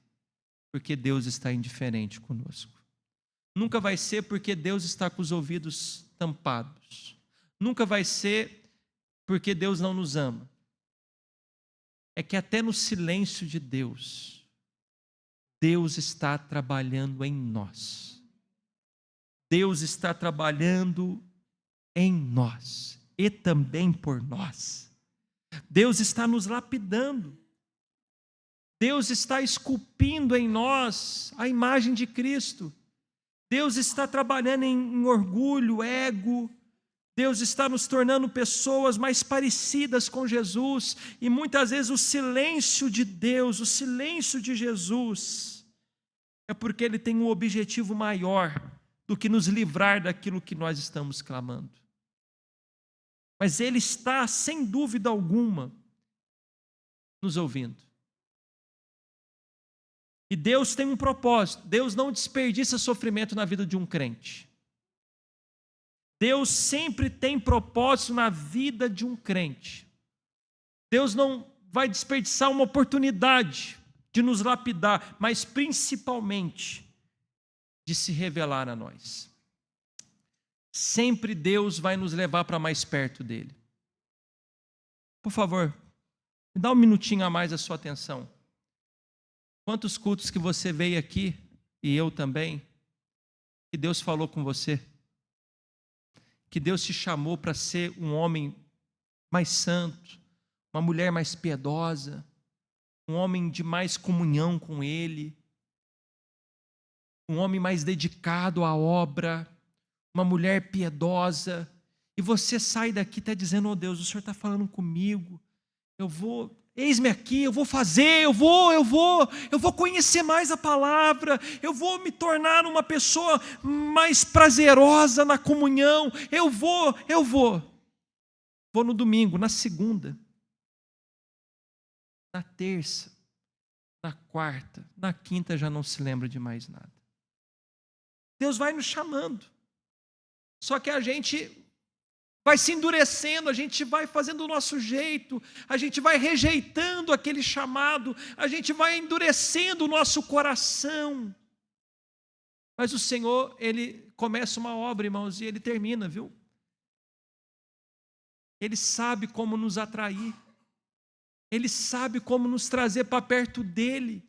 porque Deus está indiferente conosco. Nunca vai ser porque Deus está com os ouvidos tampados. Nunca vai ser porque Deus não nos ama. É que até no silêncio de Deus, Deus está trabalhando em nós. Deus está trabalhando em nós e também por nós. Deus está nos lapidando. Deus está esculpindo em nós a imagem de Cristo. Deus está trabalhando em orgulho, ego. Deus está nos tornando pessoas mais parecidas com Jesus. E muitas vezes o silêncio de Deus, o silêncio de Jesus, é porque Ele tem um objetivo maior do que nos livrar daquilo que nós estamos clamando. Mas Ele está, sem dúvida alguma, nos ouvindo. E Deus tem um propósito. Deus não desperdiça sofrimento na vida de um crente. Deus sempre tem propósito na vida de um crente. Deus não vai desperdiçar uma oportunidade de nos lapidar, mas principalmente de se revelar a nós. Sempre Deus vai nos levar para mais perto dele. Por favor, me dá um minutinho a mais a sua atenção. Quantos cultos que você veio aqui, e eu também, que Deus falou com você? Que Deus te chamou para ser um homem mais santo, uma mulher mais piedosa, um homem de mais comunhão com Ele, um homem mais dedicado à obra, uma mulher piedosa, e você sai daqui e está dizendo: oh Deus, o Senhor está falando comigo, eis-me aqui, eu vou fazer, eu vou conhecer mais a palavra, eu vou me tornar uma pessoa mais prazerosa na comunhão, eu vou. Vou no domingo, na segunda, na terça, na quarta, na quinta já não se lembra de mais nada. Deus vai nos chamando, só que a gente vai se endurecendo, a gente vai fazendo do nosso jeito, a gente vai rejeitando aquele chamado, a gente vai endurecendo o nosso coração. Mas o Senhor, Ele começa uma obra, irmãos, e Ele termina, viu? Ele sabe como nos atrair, Ele sabe como nos trazer para perto dEle,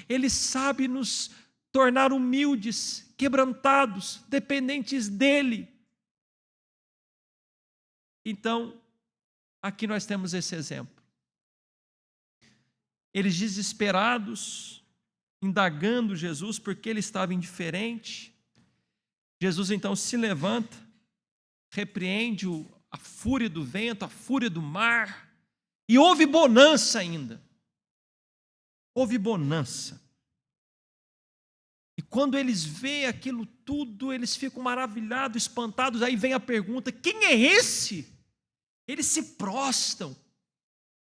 Ele sabe nos tornar humildes, quebrantados, dependentes dEle. Então, aqui nós temos esse exemplo. Eles desesperados, indagando Jesus porque ele estava indiferente. Jesus então se levanta, repreende a fúria do vento, a fúria do mar, e houve bonança ainda. Houve bonança. E quando eles veem aquilo tudo, eles ficam maravilhados, espantados. Aí vem a pergunta: quem é esse? Eles se prostram,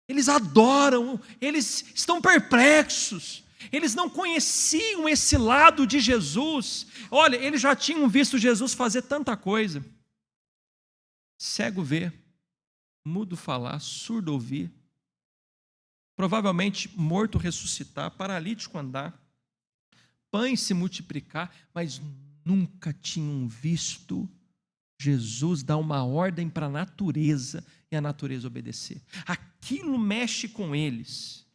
eles adoram, eles estão perplexos. Eles não conheciam esse lado de Jesus. Olha, eles já tinham visto Jesus fazer tanta coisa: cego ver, mudo falar, surdo ouvir, provavelmente morto ressuscitar, paralítico andar, pães se multiplicar, mas nunca tinham visto Jesus dar uma ordem para a natureza e a natureza obedecer. Aquilo mexe com eles,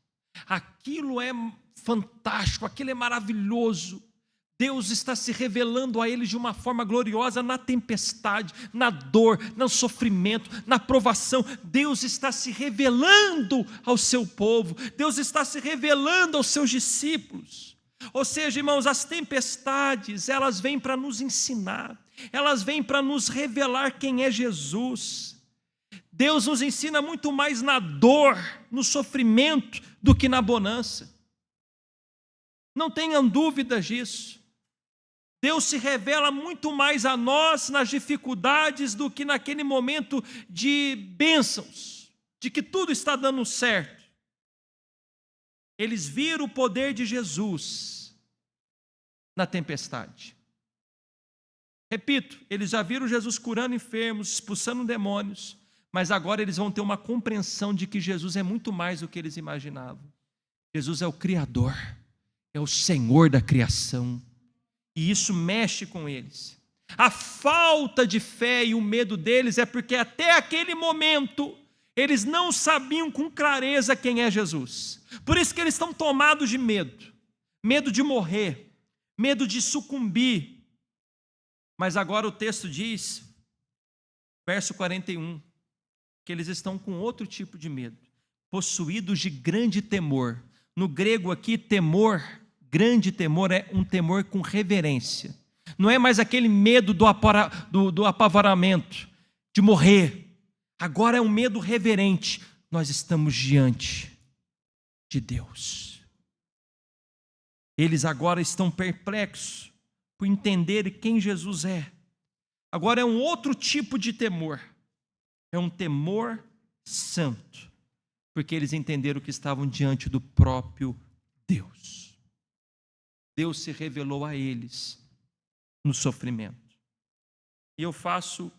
aquilo é fantástico, aquilo é maravilhoso. Deus está se revelando a eles de uma forma gloriosa na tempestade, na dor, no sofrimento, na provação. Deus está se revelando ao seu povo, Deus está se revelando aos seus discípulos. Ou seja, irmãos, as tempestades, elas vêm para nos ensinar, elas vêm para nos revelar quem é Jesus. Deus nos ensina muito mais na dor, no sofrimento, do que na bonança. Não tenham dúvidas disso. Deus se revela muito mais a nós nas dificuldades do que naquele momento de bênçãos, de que tudo está dando certo. Eles viram o poder de Jesus na tempestade. Repito, eles já viram Jesus curando enfermos, expulsando demônios, mas agora eles vão ter uma compreensão de que Jesus é muito mais do que eles imaginavam. Jesus é o Criador, é o Senhor da criação, e isso mexe com eles. A falta de fé e o medo deles é porque até aquele momento eles não sabiam com clareza quem é Jesus. Por isso que eles estão tomados de medo. medo de morrer, medo de sucumbir. Mas agora o texto diz, verso 41, que eles estão com outro tipo de medo, possuídos de grande temor. No grego aqui, temor, grande temor, é um temor com reverência. Não é mais aquele medo do apavoramento, de morrer. Agora é um medo reverente. Nós estamos diante de Deus. Eles agora estão perplexos por entender quem Jesus é. Agora é um outro tipo de temor. É um temor santo, porque eles entenderam que estavam diante do próprio Deus. Deus se revelou a eles no sofrimento. E eu faço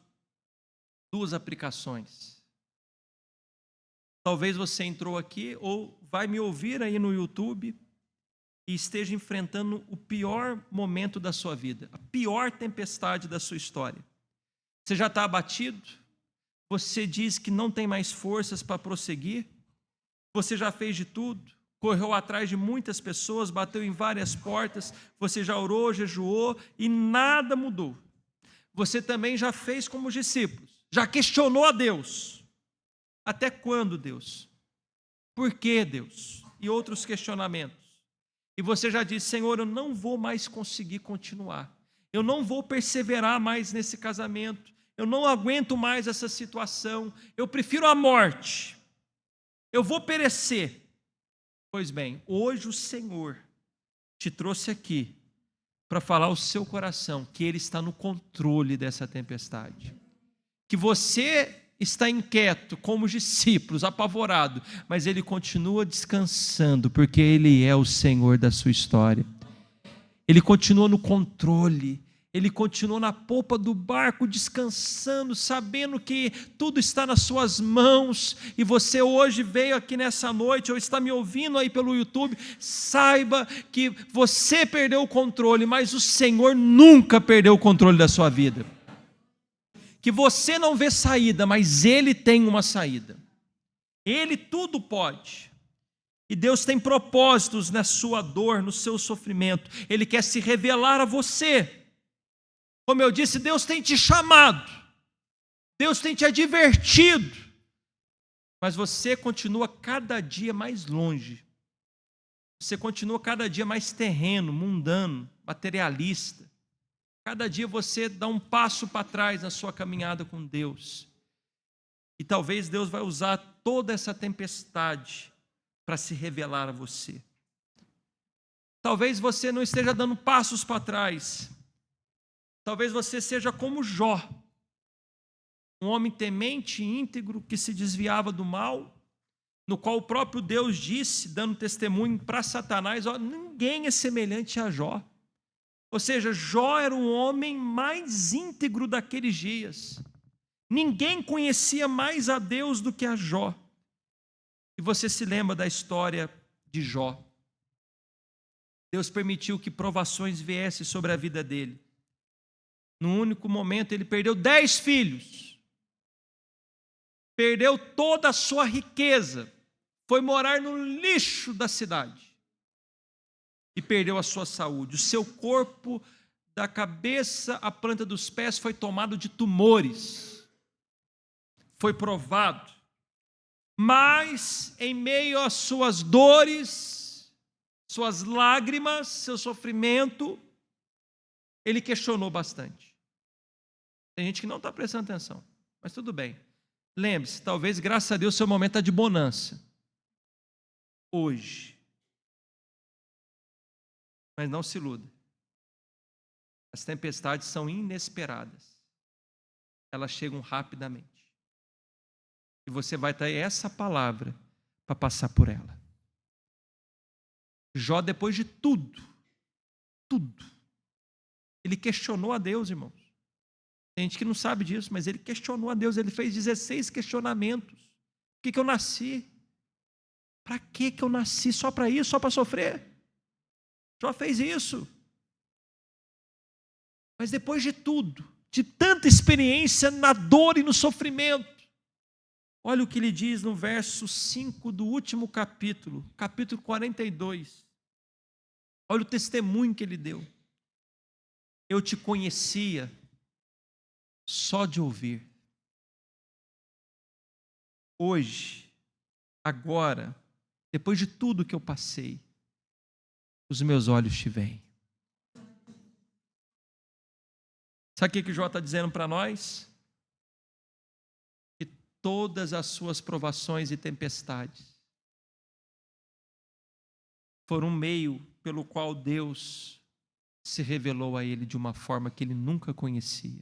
duas aplicações. Talvez você entrou aqui ou vai me ouvir aí no YouTube e esteja enfrentando o pior momento da sua vida, a pior tempestade da sua história. Você já está abatido? Você diz que não tem mais forças para prosseguir? Você já fez de tudo? Correu atrás de muitas pessoas, bateu em várias portas, você já orou, jejuou e nada mudou. Você também já fez como os discípulos, já questionou a Deus. Até quando, Deus? Por que, Deus? E outros questionamentos. E você já disse, Senhor, eu não vou mais conseguir continuar. Eu não vou perseverar mais nesse casamento. Eu não aguento mais essa situação. Eu prefiro a morte. Eu vou perecer. Pois bem, hoje o Senhor te trouxe aqui para falar ao seu coração que Ele está no controle dessa tempestade. Que você está inquieto, como os discípulos, apavorado, mas Ele continua descansando, porque Ele é o Senhor da sua história. Ele continua no controle, Ele continua na polpa do barco, descansando, sabendo que tudo está nas suas mãos, e você hoje veio aqui nessa noite, ou está me ouvindo aí pelo YouTube, saiba que você perdeu o controle, mas o Senhor nunca perdeu o controle da sua vida. Que você não vê saída, mas Ele tem uma saída. Ele tudo pode. E Deus tem propósitos na sua dor, no seu sofrimento. Ele quer se revelar a você. Como eu disse, Deus tem te chamado. Deus tem te advertido. Mas você continua cada dia mais longe. Você continua cada dia mais terreno, mundano, materialista. Cada dia você dá um passo para trás na sua caminhada com Deus. E talvez Deus vai usar toda essa tempestade para se revelar a você. Talvez você não esteja dando passos para trás. Talvez você seja como Jó, um homem temente e íntegro que se desviava do mal, no qual o próprio Deus disse, dando testemunho para Satanás, ó, ninguém é semelhante a Jó. Ou seja, Jó era o homem mais íntegro daqueles dias. Ninguém conhecia mais a Deus do que a Jó. E você se lembra da história de Jó. Deus permitiu que provações viessem sobre a vida dele. Num único momento ele perdeu 10 filhos. Perdeu toda a sua riqueza. Foi morar no lixo da cidade. E perdeu a sua saúde. O seu corpo, da cabeça à planta dos pés, foi tomado de tumores. Foi provado. Mas, em meio às suas dores, suas lágrimas, seu sofrimento, ele questionou bastante. Tem gente que não está prestando atenção, mas tudo bem. Lembre-se, talvez, graças a Deus, seu momento está de bonança. Hoje. Mas não se iluda. As tempestades são inesperadas. Elas chegam rapidamente. E você vai ter essa palavra para passar por ela. Jó, depois de tudo, ele questionou a Deus, irmãos. Tem gente que não sabe disso, mas ele questionou a Deus. Ele fez 16 questionamentos. Por que eu nasci? Para que eu nasci? Só para isso? Só para sofrer? Jó fez isso. Mas depois de tudo, de tanta experiência na dor e no sofrimento, olha o que ele diz no verso 5 do último capítulo, capítulo 42. Olha o testemunho que ele deu. Eu te conhecia só de ouvir. Hoje, agora, depois de tudo que eu passei, os meus olhos te veem. Sabe o que Jó está dizendo para nós? Que todas as suas provações e tempestades foram um meio pelo qual Deus se revelou a ele de uma forma que ele nunca conhecia.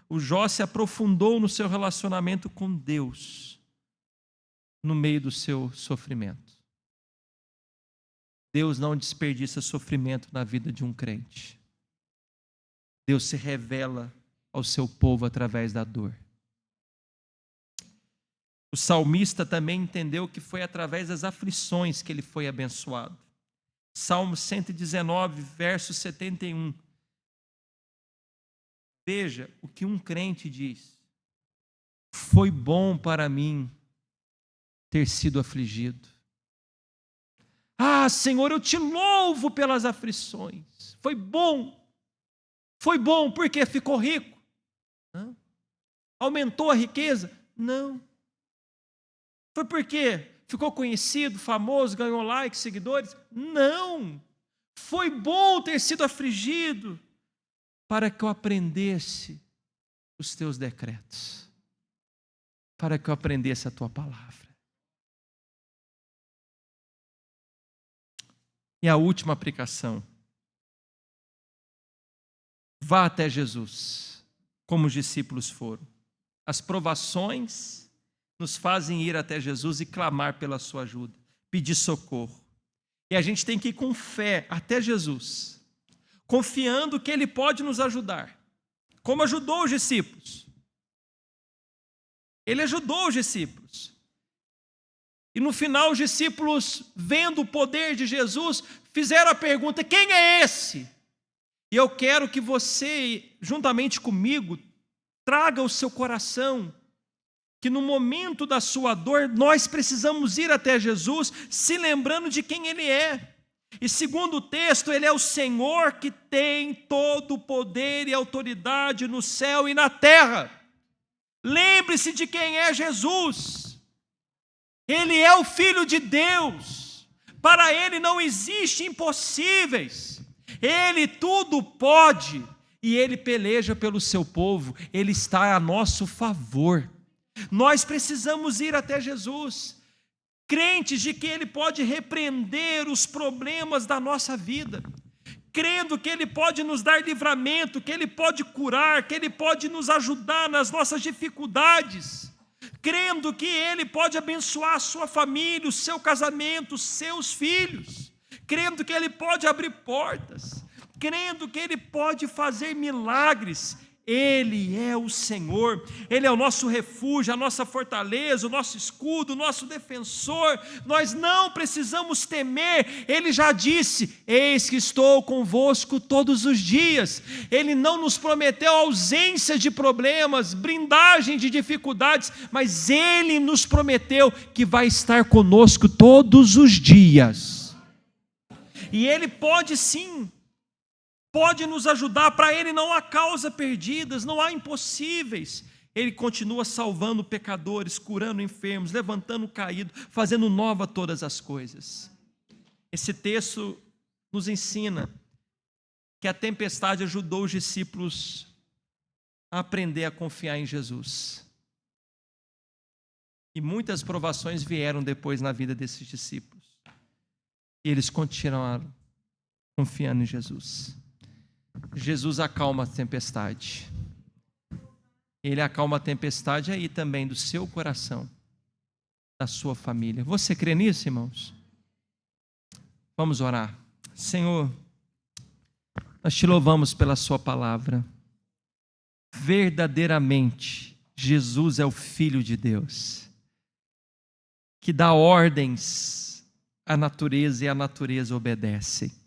O Jó se aprofundou no seu relacionamento com Deus no meio do seu sofrimento. Deus não desperdiça sofrimento na vida de um crente. Deus se revela ao seu povo através da dor. O salmista também entendeu que foi através das aflições que ele foi abençoado. Salmo 119, verso 71. Veja o que um crente diz: foi bom para mim ter sido afligido. Ah, Senhor, eu te louvo pelas aflições. Foi bom. Foi bom porque ficou rico? Não. Aumentou a riqueza? Não. Foi porque ficou conhecido, famoso, ganhou likes, seguidores? Não. Foi bom ter sido afligido para que eu aprendesse os teus decretos, para que eu aprendesse a tua palavra. E a última aplicação: vá até Jesus, como os discípulos foram. As provações nos fazem ir até Jesus e clamar pela sua ajuda, pedir socorro. E a gente tem que ir com fé até Jesus, confiando que Ele pode nos ajudar, como ajudou os discípulos. Ele ajudou os discípulos. E no final os discípulos, vendo o poder de Jesus, fizeram a pergunta: quem é esse? E eu quero que você, juntamente comigo, traga ao seu coração que no momento da sua dor, nós precisamos ir até Jesus, se lembrando de quem Ele é. E segundo o texto, Ele é o Senhor que tem todo o poder e autoridade no céu e na terra. Lembre-se de quem é Jesus. Ele é o Filho de Deus. Para Ele não existe impossíveis. Ele tudo pode. E Ele peleja pelo seu povo. Ele está a nosso favor. Nós precisamos ir até Jesus, crentes de que Ele pode repreender os problemas da nossa vida, crendo que Ele pode nos dar livramento, que Ele pode curar, que Ele pode nos ajudar nas nossas dificuldades, crendo que Ele pode abençoar a sua família, o seu casamento, os seus filhos, crendo que Ele pode abrir portas, crendo que Ele pode fazer milagres. Ele é o Senhor, Ele é o nosso refúgio, a nossa fortaleza, o nosso escudo, o nosso defensor. Nós não precisamos temer. Ele já disse: eis que estou convosco todos os dias. Ele não nos prometeu ausência de problemas, blindagem de dificuldades, mas Ele nos prometeu que vai estar conosco todos os dias. E Ele pode sim, pode nos ajudar. Para Ele não há causa perdidas, não há impossíveis. Ele continua salvando pecadores, curando enfermos, levantando caído, fazendo nova todas as coisas. Esse texto nos ensina que a tempestade ajudou os discípulos a aprender a confiar em Jesus. E muitas provações vieram depois na vida desses discípulos. E eles continuaram confiando em Jesus. Jesus acalma a tempestade. Ele acalma a tempestade aí também do seu coração, da sua família. Você crê nisso, irmãos? Vamos orar. Senhor, nós te louvamos pela sua palavra. Verdadeiramente, Jesus é o Filho de Deus, que dá ordens à natureza e a natureza obedece.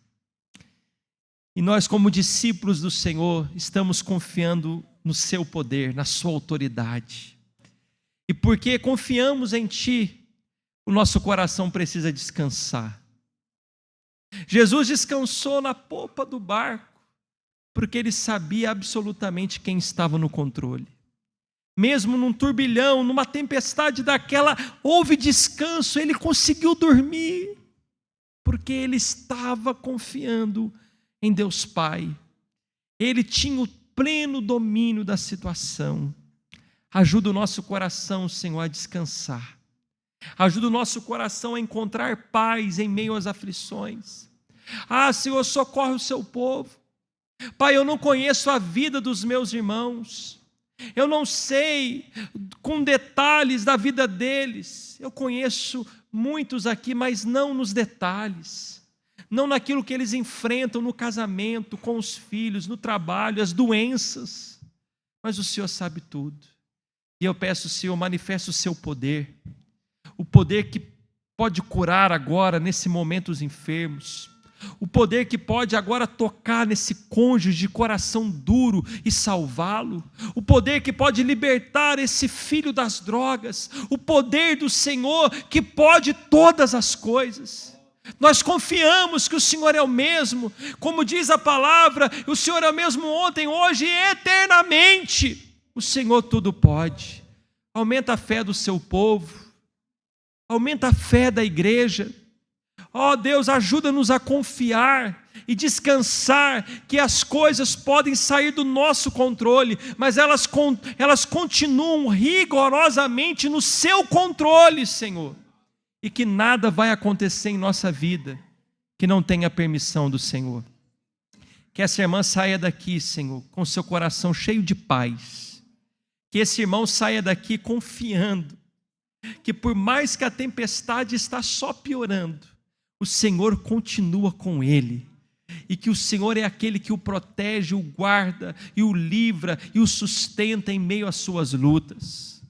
E nós, como discípulos do Senhor, estamos confiando no seu poder, na sua autoridade. E porque confiamos em Ti, o nosso coração precisa descansar. Jesus descansou na popa do barco, porque ele sabia absolutamente quem estava no controle. Mesmo num turbilhão, numa tempestade daquela, houve descanso, ele conseguiu dormir, porque ele estava confiando em Deus Pai. Ele tinha o pleno domínio da situação. Ajuda o nosso coração, Senhor, a descansar. Ajuda o nosso coração a encontrar paz em meio às aflições. Senhor, socorre o seu povo. Pai, eu não conheço a vida dos meus irmãos. Eu não sei com detalhes da vida deles. Eu conheço muitos aqui, mas não nos detalhes. Não naquilo que eles enfrentam no casamento, com os filhos, no trabalho, as doenças. Mas o Senhor sabe tudo. E eu peço, Senhor, manifeste o seu poder. O poder que pode curar agora, nesse momento, os enfermos. O poder que pode agora tocar nesse cônjuge de coração duro e salvá-lo. O poder que pode libertar esse filho das drogas. O poder do Senhor que pode todas as coisas. Nós confiamos que o Senhor é o mesmo. Como diz a palavra, o Senhor é o mesmo ontem, hoje e eternamente. O Senhor tudo pode. Aumenta a fé do seu povo. Aumenta a fé da igreja. Deus, ajuda-nos a confiar e descansar que as coisas podem sair do nosso controle, mas elas continuam rigorosamente no seu controle, Senhor. E que nada vai acontecer em nossa vida que não tenha permissão do Senhor. Que essa irmã saia daqui, Senhor, com seu coração cheio de paz. Que esse irmão saia daqui confiando que por mais que a tempestade está só piorando, o Senhor continua com ele, e que o Senhor é aquele que o protege, o guarda, e o livra, e o sustenta em meio às suas lutas.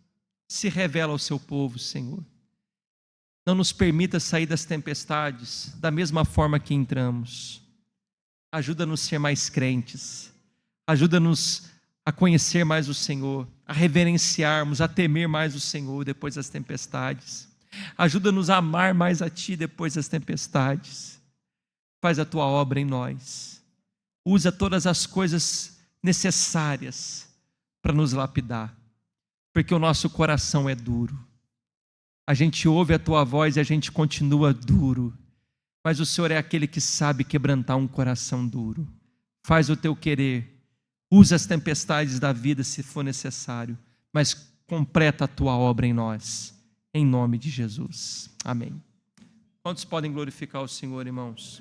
Se revela ao seu povo, Senhor. Não nos permita sair das tempestades da mesma forma que entramos. Ajuda-nos a ser mais crentes, ajuda-nos a conhecer mais o Senhor, a reverenciarmos, a temer mais o Senhor depois das tempestades. Ajuda-nos a amar mais a Ti depois das tempestades. Faz a Tua obra em nós. Usa todas as coisas necessárias para nos lapidar, porque o nosso coração é duro. A gente ouve a Tua voz e a gente continua duro, mas o Senhor é aquele que sabe quebrantar um coração duro. Faz o Teu querer, usa as tempestades da vida se for necessário, mas completa a Tua obra em nós. Em nome de Jesus. Amém. Quantos podem glorificar o Senhor, irmãos?